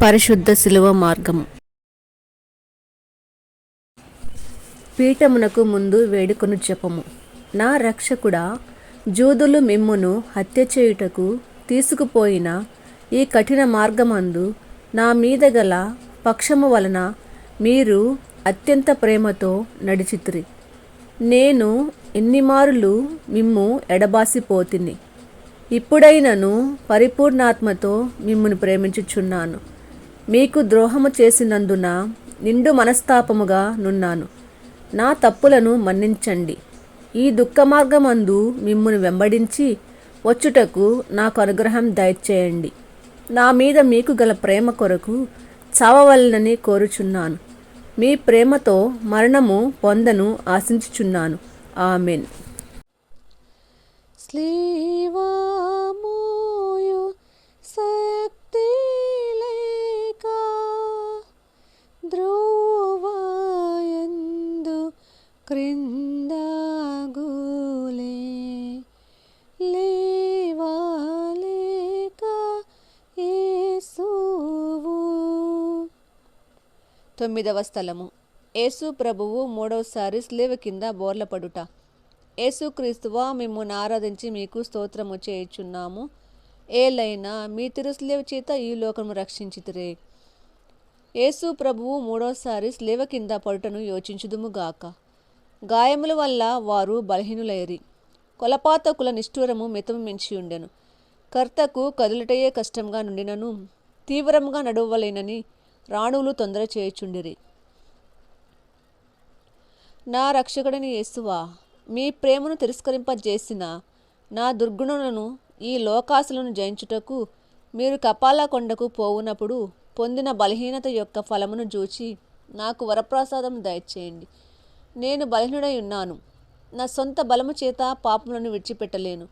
పరిశుద్ధ శిలువ మార్గము. పీఠమునకు ముందు వేడుకొను జపము. నా రక్షకుడా, జూదులు మిమ్మును హత్య చేయుటకు తీసుకుపోయిన ఈ కఠిన మార్గమందు నా మీద గల పక్షము వలన మీరు అత్యంత ప్రేమతో నడిచితిరి. నేను ఎన్నిమారులు మిమ్ము ఎడబాసిపోతిని. ఇప్పుడైనను పరిపూర్ణాత్మతో మిమ్మును ప్రేమించుచున్నాను. మీకు ద్రోహము చేసినందున నిండు మనస్తాపముగా నున్నాను. నా తప్పులను మన్నించండి. ఈ దుఃఖ మార్గమందు మిమ్మును వెంబడించి వచ్చుటకు నాకు అనుగ్రహం దయచేయండి. నా మీద మీకు గల ప్రేమ కొరకు చావవలెనని కోరుచున్నాను. మీ ప్రేమతో మరణము పొందను ఆశించుచున్నాను. ఆమెన్. స్లీవామోయు శక్తి లేక ధ్రువయందు క్రిందగులే లేవాలేక యేసువు. 9వ స్థలము. యేసు ప్రభువు మూడవసారి స్లీవ కింద బోర్లపడుట. యేసుక్రీస్తువా, మిమ్మును ఆరాధించి మీకు స్తోత్రము చేయుచున్నాము. ఏలైనా మీ తిరుస్లేవ చేత ఈ లోకము రక్షించితిరే. యేసు ప్రభువు మూడోసారి స్లేవ కింద పడుటను యోచించుదుముగాక. గాయముల వల్ల వారు బలహీనులైరి. కొలపాతకుల నిష్ఠూరము మితము మించి ఉండెను. కర్తకు కదులుటయే కష్టంగా నుండినను తీవ్రంగా నడవలేనని రాణువులు తొందర చేయుచుండిరి. నా రక్షకుడని యేసువా, మీ ప్రేమను తిరస్కరింపజేసిన నా దుర్గుణులను ఈ లోకాసులను జయించుటకు మీరు కపాల కొండకు పోవునప్పుడు పొందిన బలహీనత యొక్క ఫలమును చూచి నాకు వరప్రసాదం దయచేయండి. నేను బలహీనుడై ఉన్నాను. నా సొంత బలము చేత పాపములను విడిచిపెట్టలేను.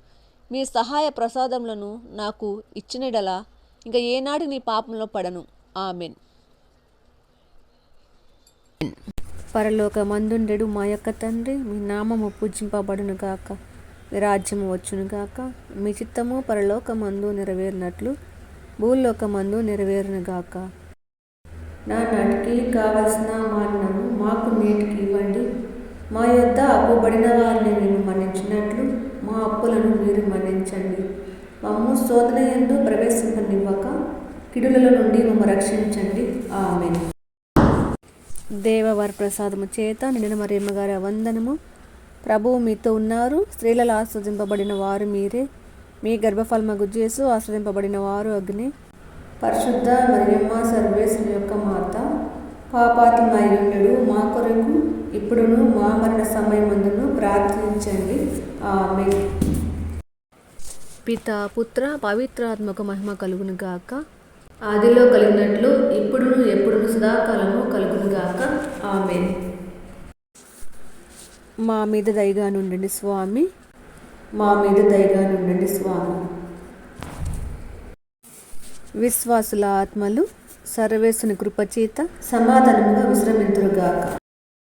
మీ సహాయ ప్రసాదములను నాకు ఇచ్చినడలా ఇంకా ఏనాడు నీ పాపంలో పడను. ఆమెన్. పరలోకమందుండెడు మా యొక్క తండ్రి, మీ నామము పూజింపబడును గాక. మీ రాజ్యము వచ్చును గాక. మీ చిత్తము పరలోకమందు నెరవేరినట్లు భూలోకమందు నెరవేరును గాక. నా నాటికి కావలసిన మాన్నము మాకు నేటికి ఇవ్వండి. మా యొద్ద అప్పుబడిన వారిని మేము మన్నించినట్లు మా అప్పులను మీరు మన్నించండి. మమ్ము శోధన యందు ప్రవేశింపనివ్వక కిడుల నుండి మమ్ము రక్షించండి. ఆమేన్. దేవవర ప్రసాదము చేత నిండిన మరియమ్మ గారి వందనము. ప్రభువు మీతో ఉన్నారు. స్త్రీలలో ఆస్వాదింపబడిన వారు మీరే. మీ గర్భఫలమగు యేసు ఆస్వాదింపబడిన వారు అగ్ని. పరిశుద్ధ మరియమ్మ సర్వేశ్వరుని యొక్క మాత, పాపాత్ములమైయుండెడు మా కొరకు ఇప్పుడును మా మరణ సమయమందును ప్రార్థించండి. ఆమేన్. పిత, పుత్ర, పవిత్రాత్మకు మహిమ కలుగును గాక. ఆదిలో కలిగినట్లు ఇప్పుడును ఎప్పుడును సదాకాలము కలుగును గాక. ఆమేన్. మా మీద దయగా నుండండి స్వామి. మా మీద దయగా నుండండి స్వామి. విశ్వాసుల ఆత్మలు సర్వేశ్వరుని కృపచేత సమాధానముగా విశ్రమింతురుగాక.